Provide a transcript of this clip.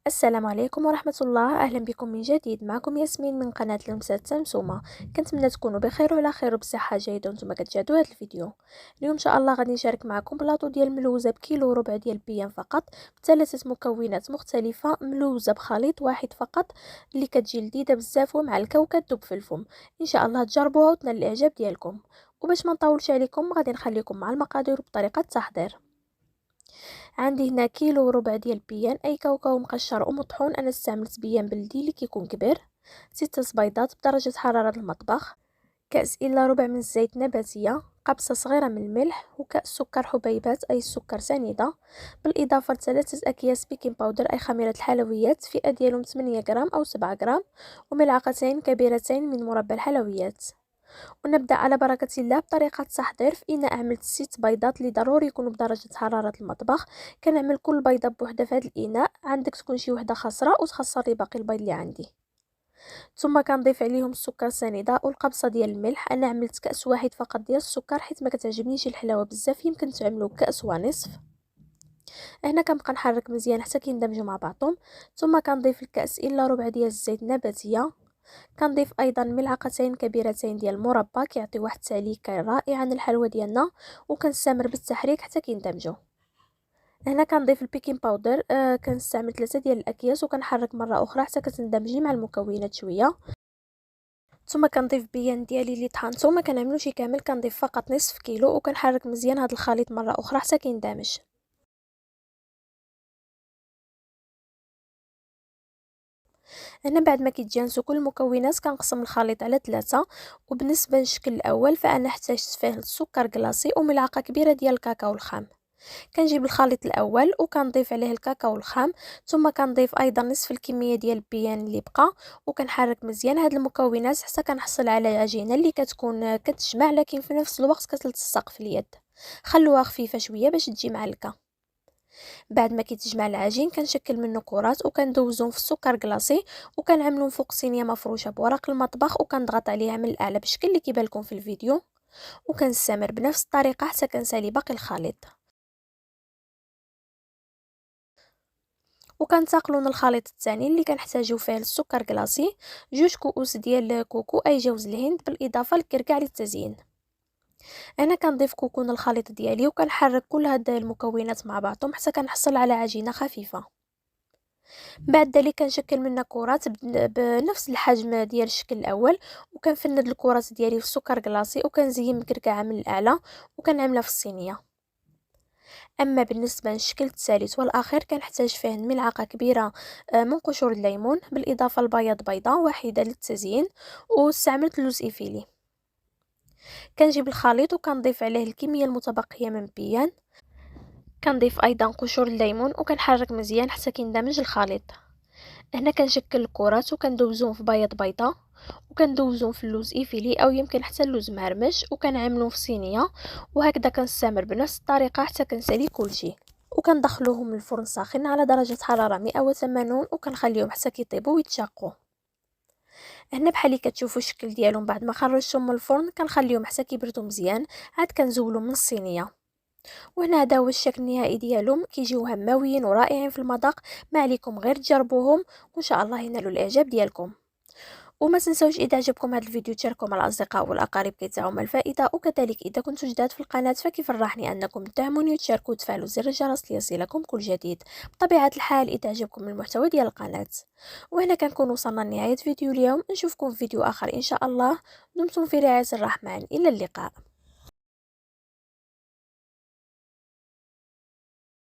السلام عليكم ورحمة الله. أهلا بكم من جديد. معكم ياسمين من قناة لمسات سمسومة. كنتمنى تكونوا بخير وعلى خير وبصحة جيدة وانتم كتشاهدوا هذا الفيديو. اليوم ان شاء الله غادي نشارك معكم بلاطو ديال ملوزة بكيلو وربع ديال البيان فقط، بثلاثة مكونات مختلفة، ملوزة بخليط واحد فقط اللي كتجي لذيذة بزاف ومعلكة وكتذوب في الفم. ان شاء الله تجربوها وتنال الاعجاب ديالكم. وباش ما نطولش عليكم غادي نخليكم مع المقادير وبطريقة التحضير. عندي هنا كيلو وربع ديال البيان، اي كاوكاو مقشر ومطحون. انا استعملت بيان بلدي اللي كيكون كبير. 6 بيضات بدرجة حرارة المطبخ، كأس الا ربع من الزيت نباتية، قبصة صغيرة من الملح، وكأس سكر حبيبات اي السكر سنيدة، بالاضافة ل3 اكياس بيكنج باودر اي خميرة الحلويات، فئة ديالهم 8 غرام او 7 غرام، وملعقتين كبيرتين من مربى الحلويات. ونبدأ على بركة الله بطريقة التحضير. في إناء عملت 6 بيضات اللي ضروري يكونوا بدرجة حرارة المطبخ. كنعمل كل بيضة بوحدة في هذا الإناء، عندك تكون شي وحدة خضراء وتخسر لي باقي البيض اللي عندي. ثم كنضيف عليهم السكر سنيدة والقبصة ديال الملح. انا عملت كأس واحد فقط ديال السكر حيت ما كتعجبنيش الحلاوة بزاف، يمكن تعملوا كأس ونصف. هنا كنبقى نحرك مزيان حتى كيندمجوا مع بعضهم. ثم كنضيف الكأس الا ربع ديال الزيت النباتية. كنضيف ايضا ملعقتين كبيرتين ديال المربى، كيعطي واحد التعليكه رائعه عن الحلوى ديالنا، وكنستمر بالتحريك حتى كيندمجوا. هنا كنضيف البيكين باودر، كنستعمل 3 ديال الاكياس وكنحرك مره اخرى حتى كتندمجي مع المكونات شويه. ثم كنضيف بيان ديالي اللي طحنته، ما كنعملوش كامل، كنضيف فقط نصف كيلو وكنحرك مزيان هذا الخليط مره اخرى حتى كيندمج. هنا بعد ما كيتجانسوا كل المكونات كنقسم الخليط على 3. وبالنسبه للشكل الاول فانا احتاجت فيه السكر كلاصي وملعقه كبيره ديال الكاكاو الخام. كنجيب الخليط الاول وكنضيف عليه الكاكاو الخام، ثم كنضيف ايضا نصف الكميه ديال البيان اللي بقى، وكنحرك مزيان هاد المكونات حتى كنحصل على عجينه اللي كتكون كتجمع لكن في نفس الوقت كتلتصق في اليد. خلوها خفيفه شويه باش تجي معلكه. بعد ما كيتجمع العجين كنشكل منه كرات وكندوزهم في السكر كلاصي، وكنعملهم فوق صينيه مفروشه بورق المطبخ وكنضغط عليها من الاعلى بالشكل اللي كيبان لكم في الفيديو. وكنستمر بنفس الطريقه حتى كنسالي باقي الخليط. وكنتقلون الخليط الثاني اللي كنحتاجو فيه السكر كلاصي، 2 كؤوس ديال الكوكو اي جوز الهند، بالاضافه للكركاع للتزيين. انا كنضيف كوكون الخليط ديالي وكنحرك كل هاد المكونات مع بعضهم حتى كنحصل على عجينه خفيفه. بعد ذلك كنشكل منها كرات بنفس الحجم ديال الشكل الاول، وكنفند الكرات ديالي في السكر كلاصي وكنزين مكركعه من الاعلى وكنعملها في الصينيه. اما بالنسبه للشكل الثالث والاخير كنحتاج فيه ملعقه كبيره من قشور الليمون، بالاضافه لبياض بيضه واحده للتزيين، واستعملت لوز ايفيلي. كنجيب الخليط وكنضيف عليه الكميه المتبقيه من بيان، كنضيف ايضا قشور الليمون وكنحرك مزيان حتى كيندمج الخليط. هنا كنشكل الكرات وكندوزهم في بياض بيضه، وكندوزهم في اللوز ايفيلي او يمكن حتى اللوز مهرمش، وكنعملهم في صينيه. وهكذا كنستمر بنفس الطريقه حتى كنسالي كلشي، وكندخلوهم للفرن ساخن على درجه حراره 180 وكنخليهم حتى كيطيبوا ويتشقوا. هنا بحال اللي كتشوفوا الشكل ديالهم بعد ما خرجتهم من الفرن كنخليهم حتى كيبردوا مزيان، عاد كنزولهم من الصينيه. وهنا هذا هو الشكل النهائي ديالهم، كيجيو هماويين ورائعين في المذاق. ما عليكم غير تجربوهم وان شاء الله ينالوا الاعجاب ديالكم. وما تنسوش اذا عجبكم هذا الفيديو تشاركوه مع الاصدقاء والاقارب كي تعم الفائده. وكذلك اذا كنتم جداد في القناه فكيفرحني انكم تدعموني وتشاركوا وتفعلوا زر الجرس ليصلكم كل جديد. بطبيعه الحال اذا عجبكم المحتوى ديال القناه. وهنا كنكون وصلنا لنهايه فيديو اليوم، نشوفكم في فيديو اخر ان شاء الله. دمتم في رعايه الرحمن، الى اللقاء.